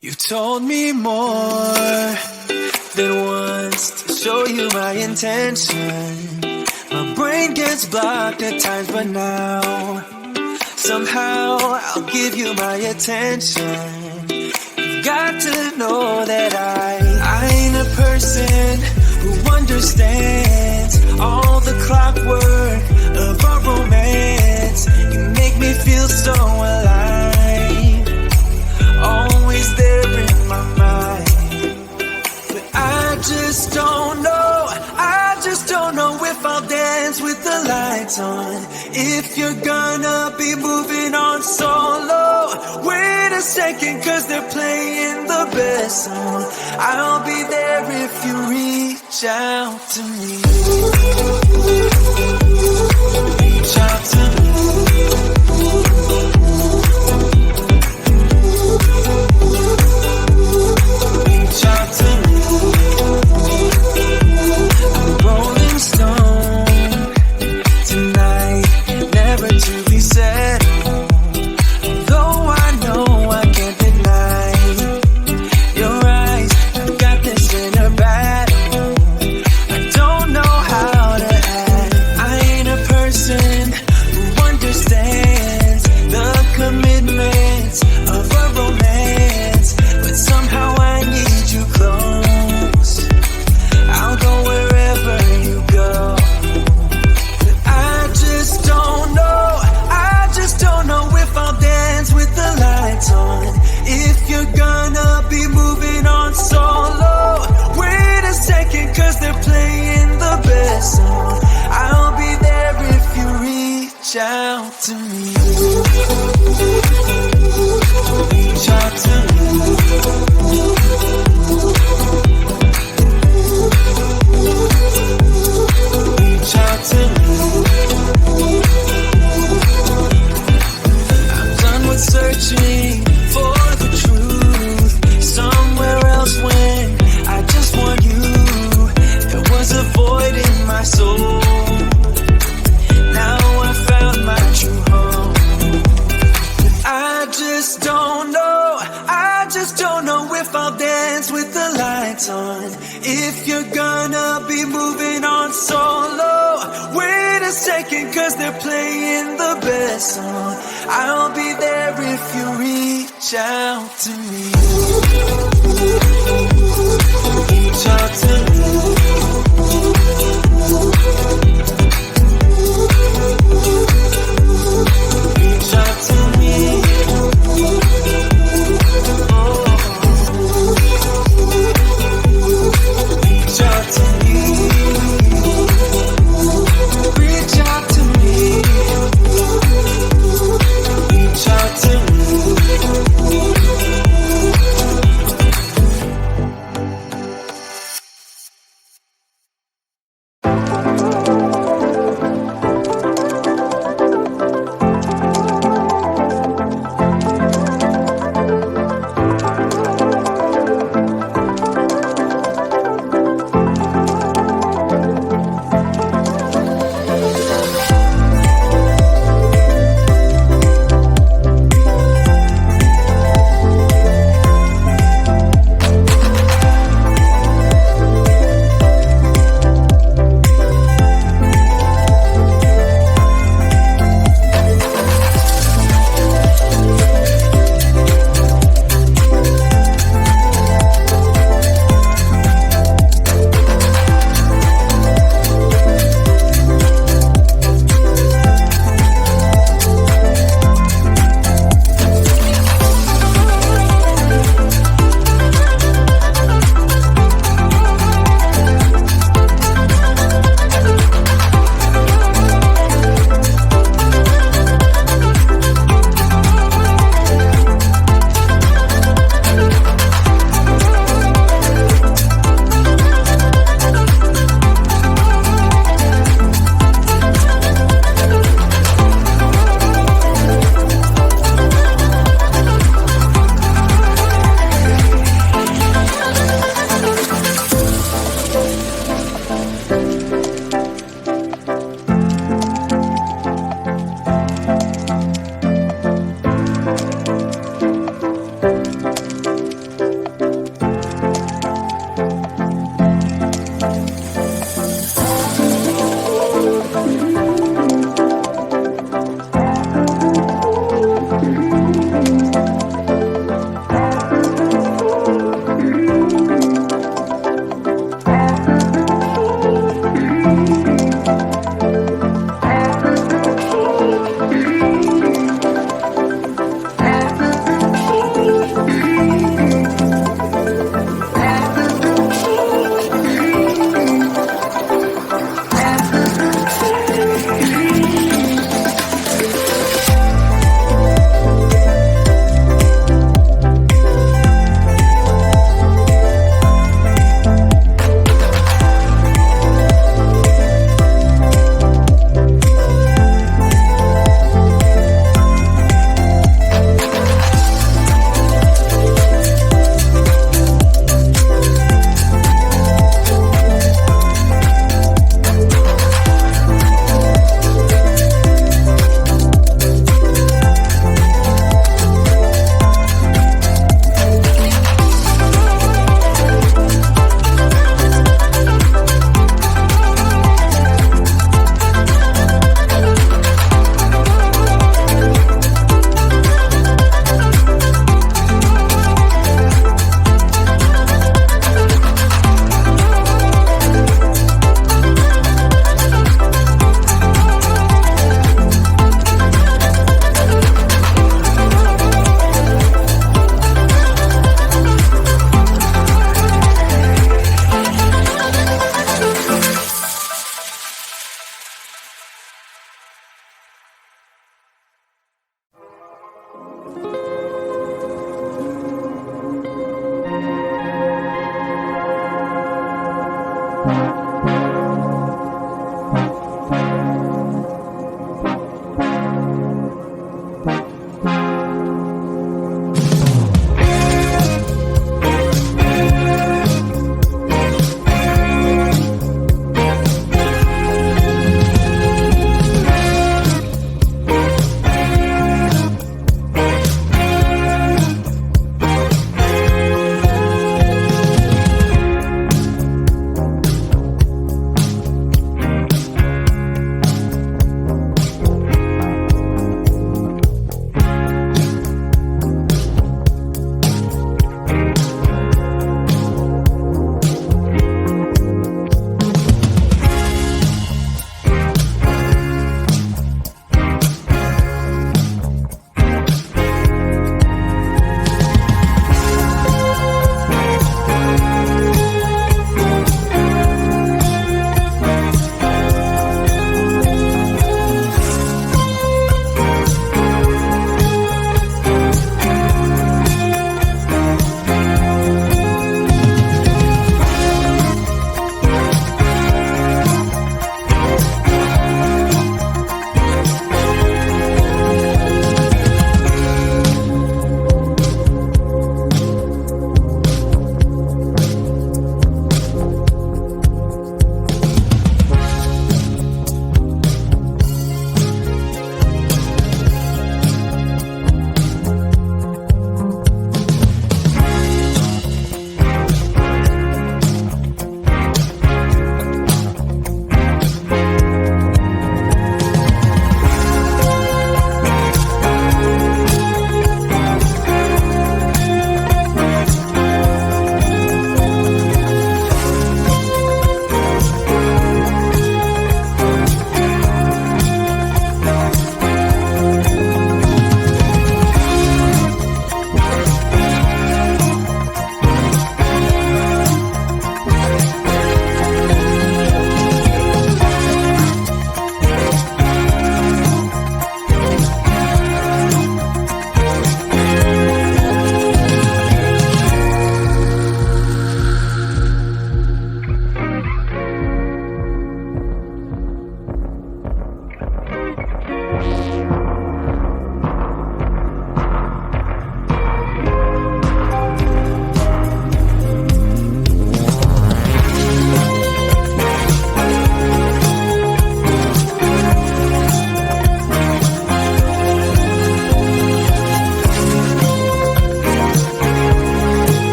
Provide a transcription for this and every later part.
You told me more than once to show you my intention. My brain gets blocked at times, but now somehow I'll give you my attention. You've got to know that I ain't a person who understands all the clockwork of our romance. You make me feel so alive, always there in my mind. But I just don't know, I just don't know if I'll dance with the lights on. If you're gonna be moving on solo, wait a second, cause they're playing the best song. I'll be there if you reach out to me. Reach out to me. Reach out to me. I'm a rolling stone tonight, never to be settled. Though I know I can't deny your eyes, I've got this inner battle. I don't know how to act. I ain't a person who understands the commitments of a romance, but somehow I need you close. I'll go wherever you go. But I just don't know, I just don't know if I'll dance with the lights on. If you're gonna be moving on solo, wait a second, cause they're playing the best song. I'll be there if you reach out to me. Reach out to me. Reach out to me. I'm done with searching for the truth somewhere else when I just want you. There was a void in my soul. Now I found my true home. But I just don't know, I just don't know if I'll dance with the lights on. If you're gonna be moving on solo, wait a second, cause they're playing the best song. I'll be there if you reach out to me. Reach out to me. Reach out to me. Oh. Reach out to me. Reach out to me. Reach out to me.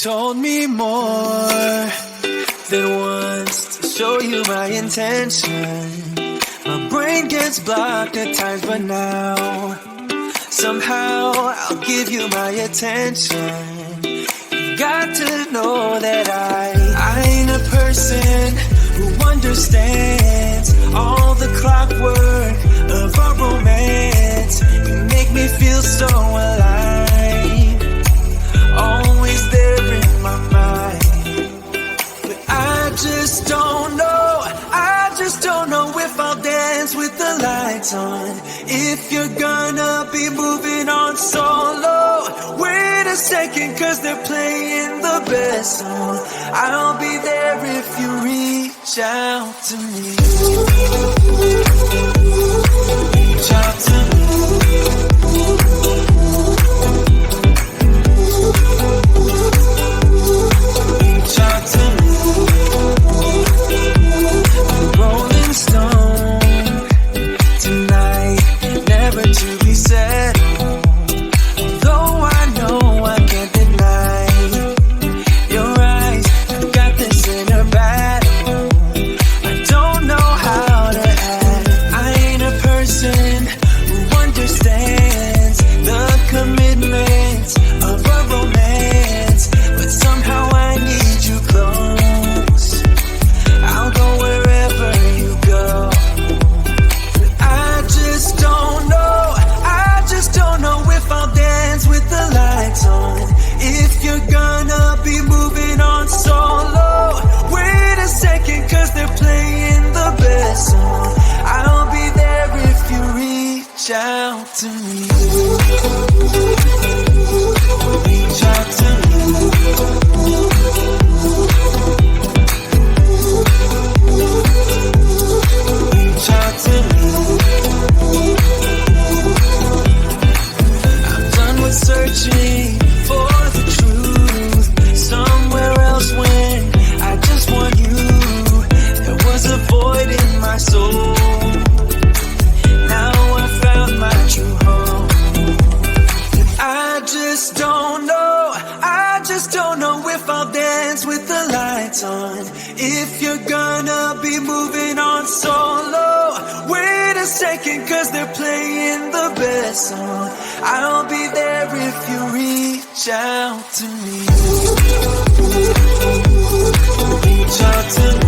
told me more than once to show you my intention. My brain gets blocked at times, but now somehow I'll give you my attention. You got to know that I ain't a person who understands all the clockwork of our romance. You make me feel so alive, always there in my mind. But I just don't know if I'll dance with the lights on. If you're gonna be moving on solo, wait a second, cause they're playing the best song. I'll be there if you reach out to me. Reach out to me. Reach out to me. I'm rolling stone tonight, never to be settled. Though I know I can't deny your eyes, I've got this inner battle. I don't know how to act. I ain't a person who understands the commitment of a romance, but somehow I need you close. I'll go wherever you go. But I just don't know if I'll dance with the lights on. If you're gonna be moving on solo, wait a second, cause they're playing the best song. I'll be there if you reach out to me. Reach out to me. Reach out to me. I'm done with searching for the truth somewhere else when I just want you. There was a void in my soul. Now I found my true home. I just don't know if I'll dance with the lights on. If you're gonna be moving on solo, wait a second, cause they're playing the best song. I'll be there if you reach out to me. Reach out to me.